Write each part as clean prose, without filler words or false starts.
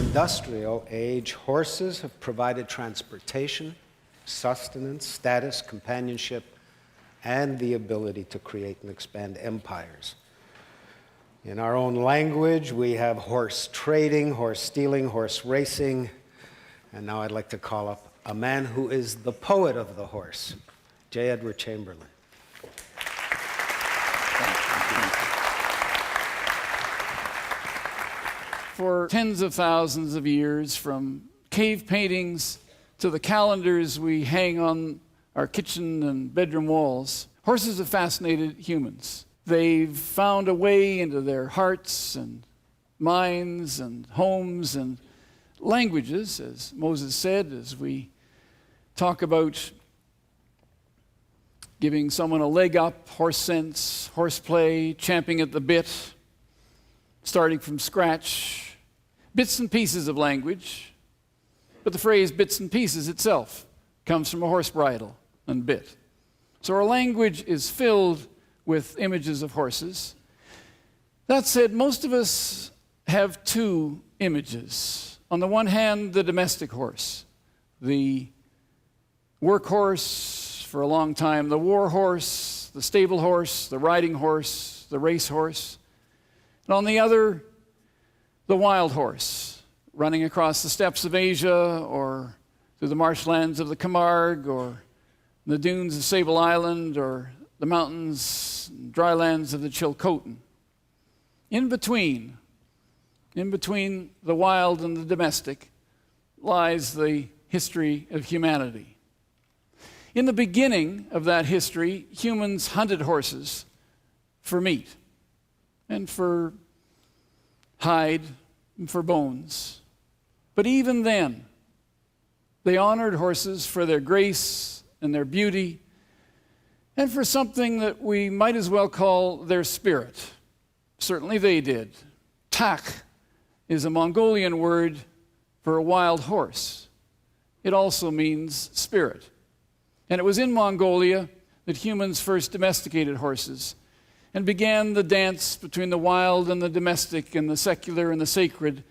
industrial age, horses have provided transportation, sustenance, status, companionship, and the ability to create and expand empires. In our own language, we have horse trading, horse stealing, horse racing, and now I'd like to call up a man who is the poet of the horse, J. Edward Chamberlain. For tens of thousands of years, from cave paintings to the calendars we hang on our kitchen and bedroom walls, horses have fascinated humans. They've found a way into their hearts and minds and homes and languages, as Moses said, as we talk about giving someone a leg up, horse sense, horseplay, champing at the bit, starting from scratch, bits and pieces of language. But the phrase bits and pieces itself comes from a horse bridle and bit. So our language is filled with images of horses. That said, most of us have two images. On the one hand, the domestic horse, the workhorse for a long time, the war horse, the stable horse, the riding horse, the race horse. And on the other, the wild horse, running across the steppes of Asia or through the marshlands of the Camargue or the dunes of Sable Island or the mountains and dry lands of the Chilcotin. In between the wild and the domestic, lies the history of humanity. In the beginning of that history, humans hunted horses for meat and for hide and for bones. But even then, they honored horses for their grace and their beauty and for something that we might as well call their spirit. Certainly they did. Tak is a Mongolian word for a wild horse. It also means spirit. And it was in Mongolia that humans first domesticated horses and began the dance between the wild and the domestic and the secular and the sacred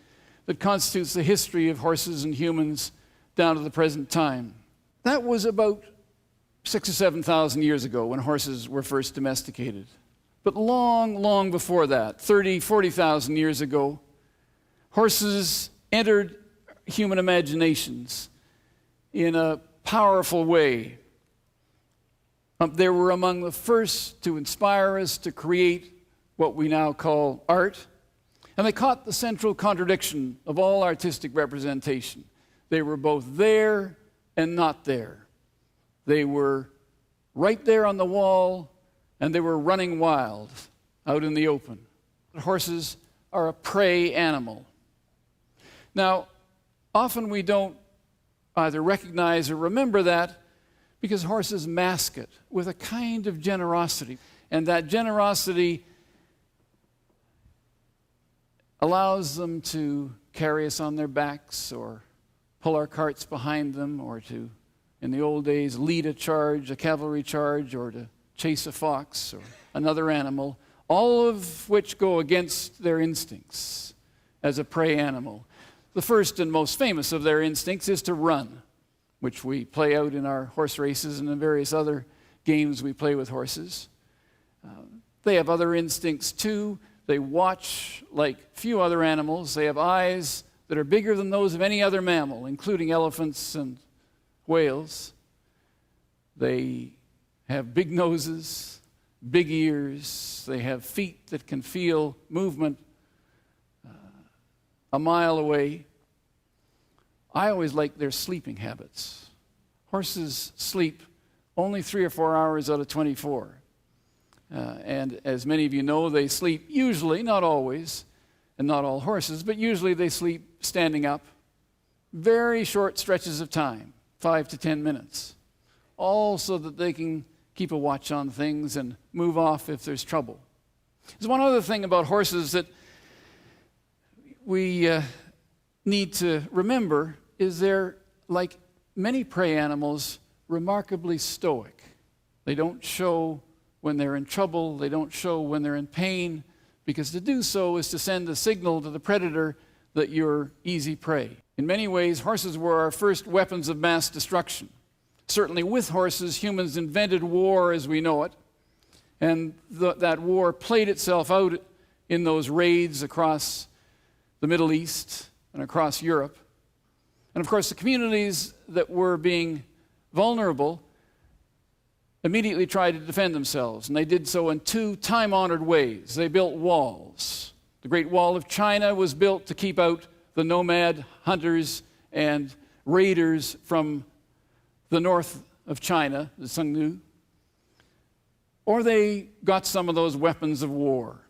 that constitutes the history of horses and humans down to the present time. That was about 6,000 or 7,000 years ago when horses were first domesticated. But long, long before that, 30,000, 40,000 years ago, horses entered human imaginations in a powerful way. They were among the first to inspire us to create what we now call art. And they caught the central contradiction of all artistic representation. They were both there and not there. They were right there on the wall, and they were running wild out in the open. Horses are a prey animal. Now, often we don't either recognize or remember that because horses mask it with a kind of generosity. And that generosity allows them to carry us on their backs or pull our carts behind them or to, in the old days, lead a charge, a cavalry charge, or to chase a fox or another animal, all of which go against their instincts as a prey animal. The first and most famous of their instincts is to run, which we play out in our horse races and in various other games we play with horses. They have other instincts too. They watch like few other animals. They have eyes that are bigger than those of any other mammal, including elephants and whales. They have big noses, big ears. They have feet that can feel movement a mile away. I always like their sleeping habits. Horses sleep only 3 or 4 hours out of 24. And as many of you know, they sleep usually, not always, and not all horses, but usually they sleep standing up, very short stretches of time, 5 to 10 minutes, all so that they can keep a watch on things and move off if there's trouble. There's one other thing about horses that we need to remember is they're, like many prey animals, remarkably stoic. They don't show when they're in trouble, they don't show when they're in pain, because to do so is to send a signal to the predator that you're easy prey. In many ways, horses were our first weapons of mass destruction. Certainly with horses, humans invented war as we know it, and that war played itself out in those raids across the Middle East and across Europe. And of course, the communities that were being vulnerable immediately tried to defend themselves, and they did so in two time-honored ways. They built walls. The Great Wall of China was built to keep out the nomad hunters and raiders from the north of China, the Songnu. Or they got some of those weapons of war,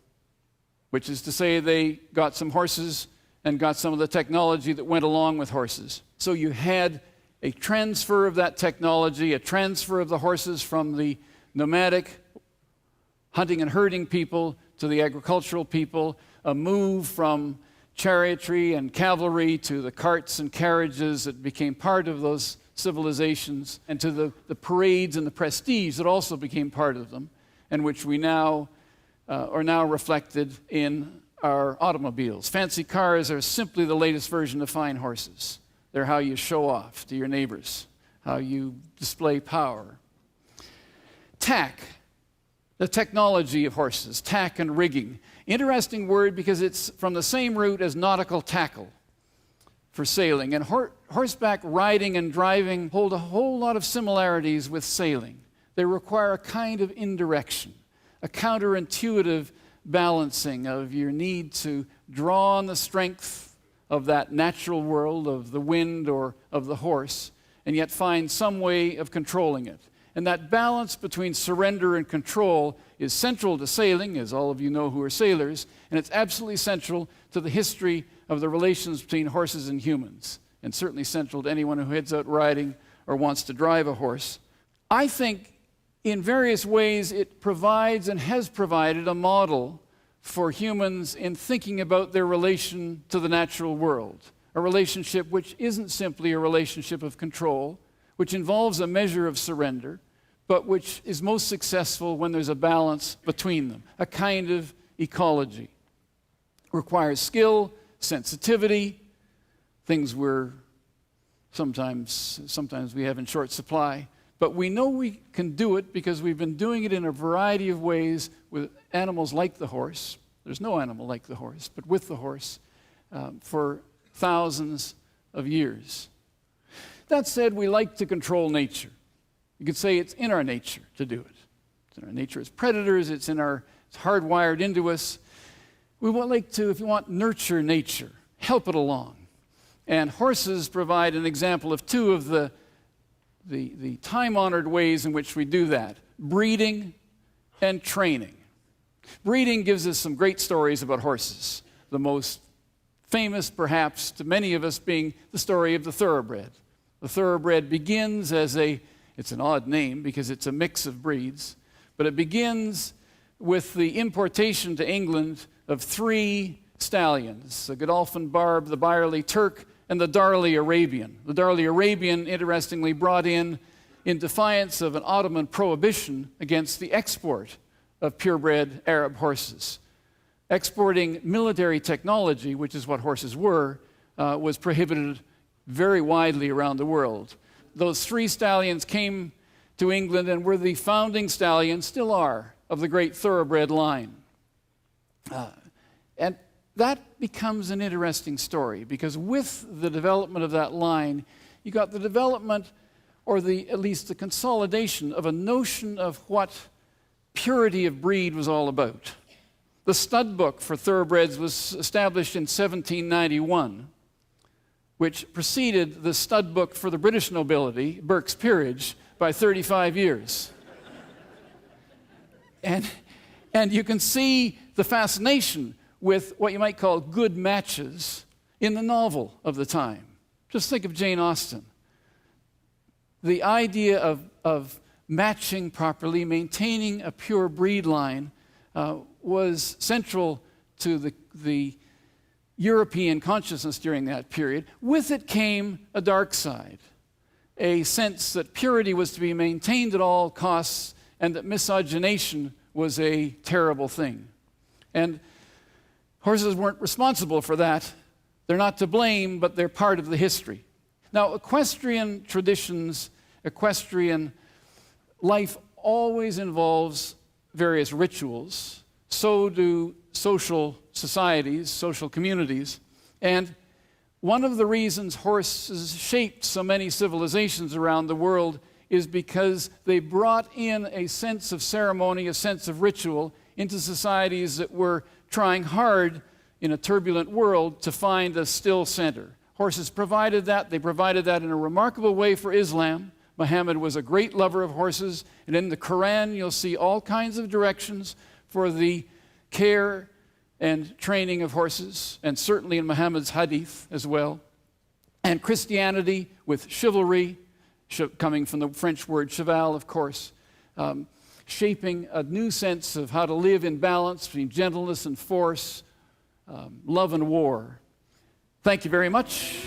which is to say they got some horses and got some of the technology that went along with horses. So you had a transfer of that technology, a transfer of the horses from the nomadic hunting and herding people to the agricultural people, a move from chariotry and cavalry to the carts and carriages that became part of those civilizations, and to the parades and the prestige that also became part of them, and which we now are now reflected in our automobiles. Fancy cars are simply the latest version of fine horses. They're how you show off to your neighbors, how you display power. Tack, the technology of horses, tack and rigging. Interesting word because it's from the same root as nautical tackle for sailing. And horseback riding and driving hold a whole lot of similarities with sailing. They require a kind of indirection, a counterintuitive balancing of your need to draw on the strength of that natural world, of the wind or of the horse, and yet find some way of controlling it. And that balance between surrender and control is central to sailing, as all of you know who are sailors, and it's absolutely central to the history of the relations between horses and humans, and certainly central to anyone who heads out riding or wants to drive a horse. I think in various ways it provides and has provided a model for humans in thinking about their relation to the natural world, a relationship which isn't simply a relationship of control, which involves a measure of surrender, but which is most successful when there's a balance between them, a kind of ecology. It requires skill, sensitivity, things we're sometimes we have in short supply, but we know we can do it because we've been doing it in a variety of ways with animals like the horse. There's no animal like the horse, but with the horse for thousands of years. That said, we like to control nature. You could say it's in our nature to do it. It's in our nature as predators. It's hardwired into us. We would like to, if you want, nurture nature, help it along. And horses provide an example of two of the time-honored ways in which we do that: breeding and training. Breeding gives us some great stories about horses, the most famous perhaps to many of us being the story of the Thoroughbred. The Thoroughbred begins as it's an odd name because it's a mix of breeds, but it begins with the importation to England of three stallions: the Godolphin Barb, the Byerley Turk, and the Darley Arabian. The Darley Arabian, interestingly, brought in defiance of an Ottoman prohibition against the export of purebred Arab horses. Exporting military technology, which is what horses were, was prohibited very widely around the world. Those three stallions came to England and were the founding stallions, still are, of the great Thoroughbred line. And that becomes an interesting story because with the development of that line, you got the development, or at least the consolidation of a notion of what purity of breed was all about. The stud book for thoroughbreds was established in 1791, which preceded the stud book for the British nobility, Burke's Peerage, by 35 years. And you can see the fascination with what you might call good matches in the novel of the time. Just think of Jane Austen. The idea of matching properly, maintaining a pure breed line was central to the European consciousness during that period. With it came a dark side, a sense that purity was to be maintained at all costs and that miscegenation was a terrible thing. And horses weren't responsible for that They're not to blame, but they're part of the history. Now, equestrian traditions, equestrian life always involves various rituals. So do social societies, social communities. And one of the reasons horses shaped so many civilizations around the world is because they brought in a sense of ceremony, a sense of ritual into societies that were trying hard in a turbulent world to find a still center. Horses provided that. They provided that in a remarkable way for Islam. Muhammad was a great lover of horses, and in the Quran you'll see all kinds of directions for the care and training of horses, and certainly in Muhammad's hadith as well. And Christianity with chivalry, coming from the French word cheval, of course, shaping a new sense of how to live in balance between gentleness and force, love and war. Thank you very much.